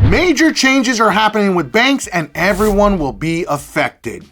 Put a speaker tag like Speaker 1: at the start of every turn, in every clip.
Speaker 1: Major changes are happening with banks and everyone will be affected.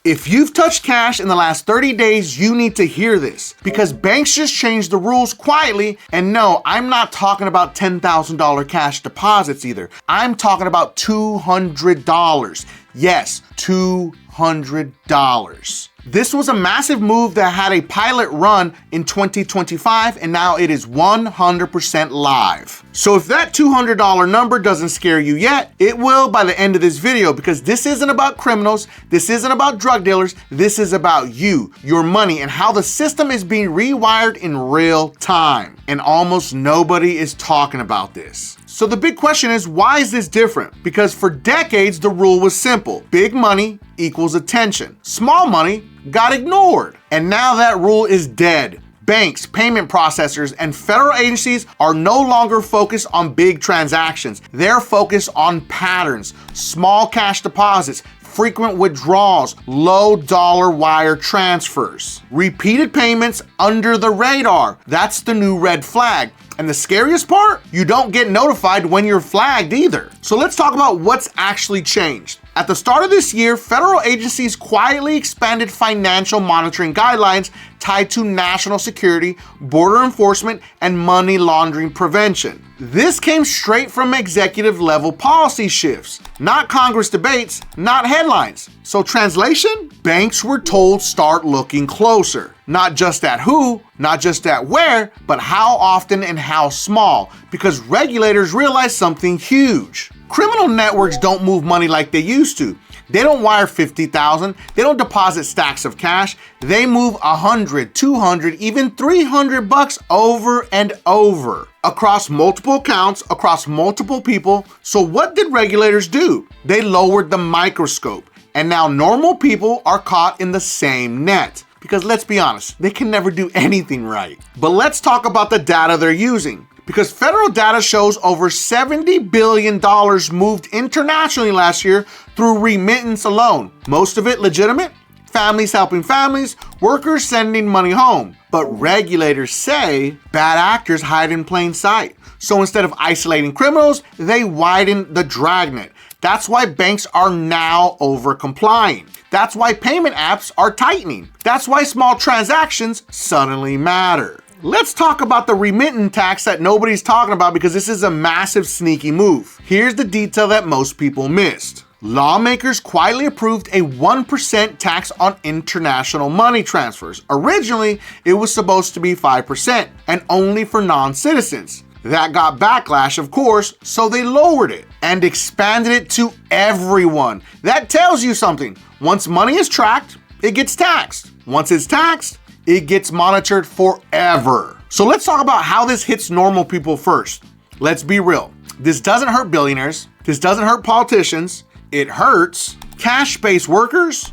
Speaker 1: If you've touched cash in the last 30 days, you need to hear this because banks just changed the rules quietly. And no, I'm not talking about $10,000 cash deposits either. I'm talking about $200. Yes, $200. This was a massive move that had a pilot run in 2025 and now it is 100% live. So if that $200 number doesn't scare you yet, it will by the end of this video because this isn't about criminals, this isn't about drug dealers, this is about you, your money, and how the system is being rewired in real time. And almost nobody is talking about this. So the big question is, why is this different? Because for decades, the rule was simple. Big money equals attention. Small money got ignored. And now that rule is dead. Banks, payment processors, and federal agencies are no longer focused on big transactions. They're focused on patterns, small cash deposits, frequent withdrawals, low dollar wire transfers, repeated payments under the radar. That's the new red flag. And the scariest part, you don't get notified when you're flagged either. So let's talk about what's actually changed. At the start of this year, federal agencies quietly expanded financial monitoring guidelines tied to national security, border enforcement, and money laundering prevention. This came straight from executive level policy shifts, not Congress debates, not headlines. So translation, banks were told start looking closer, not just at who, not just at where, but how often and how small, because regulators realized something huge. Criminal networks don't move money like they used to. They don't wire 50,000, they don't deposit stacks of cash, they move 100, 200, even 300 bucks over and over across multiple accounts, across multiple people. So what did regulators do? They lowered the microscope, and now normal people are caught in the same net. Because let's be honest, they can never do anything right. But let's talk about the data they're using. Because federal data shows over $70 billion moved internationally last year through remittance alone. Most of it legitimate, families helping families, workers sending money home. But regulators say bad actors hide in plain sight. So instead of isolating criminals, they widen the dragnet. That's why banks are now over-complying. That's why payment apps are tightening. That's why small transactions suddenly matter. Let's talk about the remittance tax that nobody's talking about because this is a massive sneaky move. Here's the detail that most people missed. Lawmakers quietly approved a 1% tax on international money transfers. Originally, it was supposed to be 5% and only for non-citizens. That got backlash, of course, so they lowered it and expanded it to everyone. That tells you something. Once money is tracked, it gets taxed. Once it's taxed, it gets monitored forever. So let's talk about how this hits normal people first. Let's be real. This doesn't hurt billionaires. This doesn't hurt politicians. It hurts cash-based workers,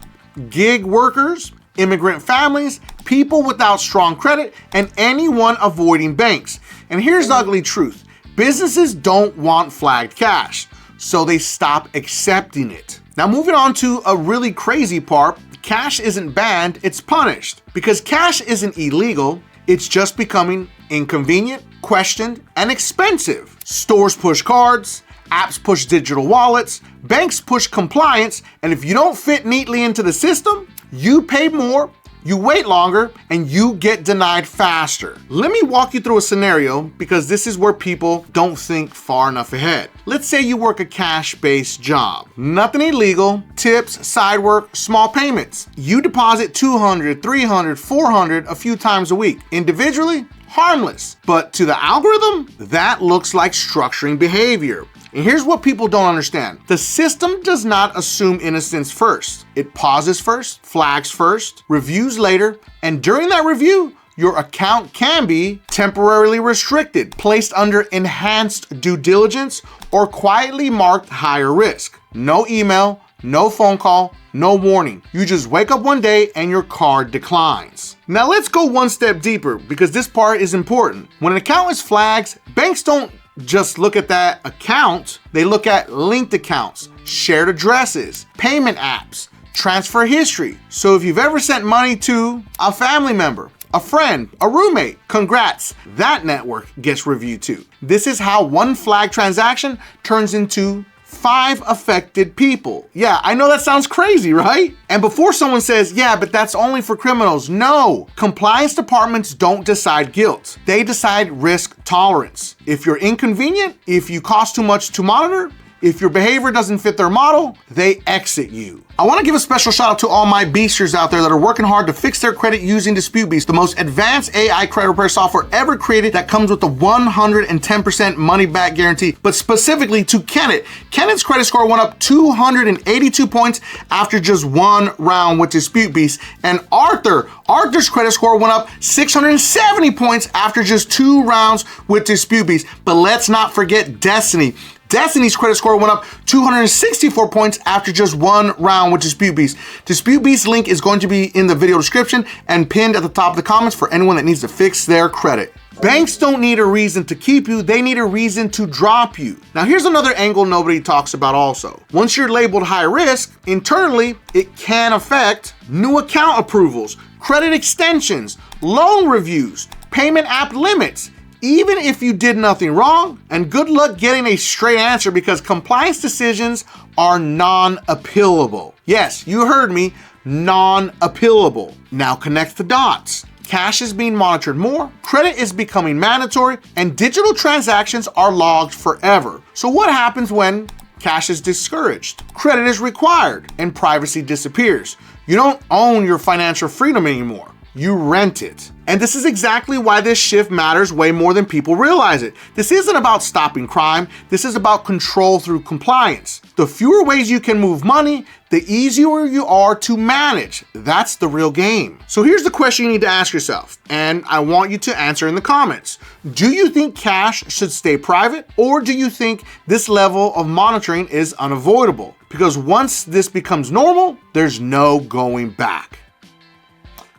Speaker 1: gig workers, immigrant families, people without strong credit, and anyone avoiding banks. And here's the ugly truth. Businesses don't want flagged cash, so they stop accepting it. Now moving on to a really crazy part, cash isn't banned, it's punished. Because cash isn't illegal, it's just becoming inconvenient, questioned, and expensive. Stores push cards, apps push digital wallets, banks push compliance, and if you don't fit neatly into the system, you pay more, you wait longer, and you get denied faster. Let me walk you through a scenario because this is where people don't think far enough ahead. Let's say you work a cash-based job. Nothing illegal, tips, side work, small payments. You deposit $200, $300, $400 a few times a week. Individually, harmless. But to the algorithm, that looks like structuring behavior. And here's what people don't understand. The system does not assume innocence first. It pauses first, flags first, reviews later, and during that review, your account can be temporarily restricted, placed under enhanced due diligence, or quietly marked higher risk. No email, no phone call, no warning. You just wake up one day and your card declines. Now let's go one step deeper because this part is important. When an account is flagged, banks don't just look at that account, they look at linked accounts, shared addresses, payment apps, transfer history. So if you've ever sent money to a family member, a friend, a roommate. Congrats, that network gets reviewed too. This is how one flag transaction turns into 5 affected people. Yeah, I know that sounds crazy, right? And before someone says, yeah, but that's only for criminals. No, compliance departments don't decide guilt. They decide risk tolerance. If you're inconvenient, if you cost too much to monitor, if your behavior doesn't fit their model, they exit you. I want to give a special shout out to all my beasters out there that are working hard to fix their credit using DisputeBeast, the most advanced AI credit repair software ever created that comes with a 110% money back guarantee. But specifically to Kenneth. Kenneth's credit score went up 282 points after just 1 round with DisputeBeast. And Arthur's credit score went up 670 points after just 2 rounds with DisputeBeast. But let's not forget Destiny. Destiny's credit score went up 264 points after just 1 round with DisputeBeast. DisputeBeast's link is going to be in the video description and pinned at the top of the comments for anyone that needs to fix their credit. Banks don't need a reason to keep you, they need a reason to drop you. Now here's another angle nobody talks about also. Once you're labeled high risk, internally, it can affect new account approvals, credit extensions, loan reviews, payment app limits, even if you did nothing wrong, and good luck getting a straight answer because compliance decisions are non-appealable. Yes, you heard me, non-appealable. Now connect the dots. Cash is being monitored more, credit is becoming mandatory, and digital transactions are logged forever. So what happens when cash is discouraged? Credit is required, and privacy disappears. You don't own your financial freedom anymore. You rent it. And this is exactly why this shift matters way more than people realize it. This isn't about stopping crime. This is about control through compliance. The fewer ways you can move money, the easier you are to manage. That's the real game. So here's the question you need to ask yourself, and I want you to answer in the comments. Do you think cash should stay private, or do you think this level of monitoring is unavoidable? Because once this becomes normal, there's no going back.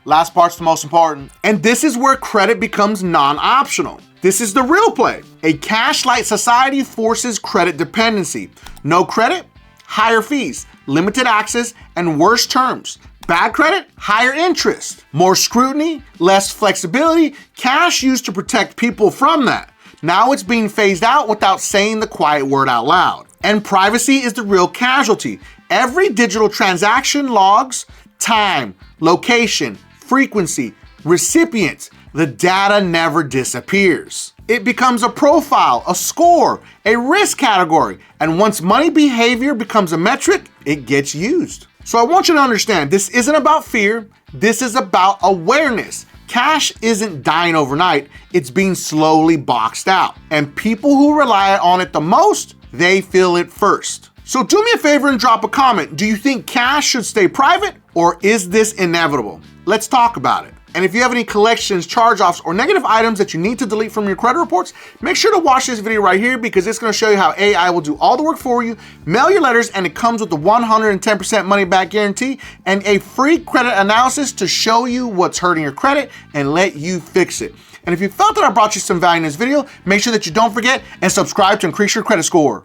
Speaker 1: Last part's the most important. And this is where credit becomes non-optional. This is the real play. A cash-light society forces credit dependency. No credit, higher fees, limited access, and worse terms. Bad credit, higher interest. More scrutiny, less flexibility. Cash used to protect people from that. Now it's being phased out without saying the quiet word out loud. And privacy is the real casualty. Every digital transaction logs time, location, frequency, recipients. The data never disappears. It becomes a profile, a score, a risk category, and once money behavior becomes a metric, it gets used. So I want you to understand, this isn't about fear, this is about awareness. Cash isn't dying overnight, it's being slowly boxed out. And people who rely on it the most, they feel it first. So do me a favor and drop a comment. Do you think cash should stay private, or is this inevitable? Let's talk about it. And if you have any collections, charge-offs, or negative items that you need to delete from your credit reports, make sure to watch this video right here because it's gonna show you how AI will do all the work for you, mail your letters, and it comes with the 110% money back guarantee and a free credit analysis to show you what's hurting your credit and let you fix it. And if you felt that I brought you some value in this video, make sure that you don't forget and subscribe to increase your credit score.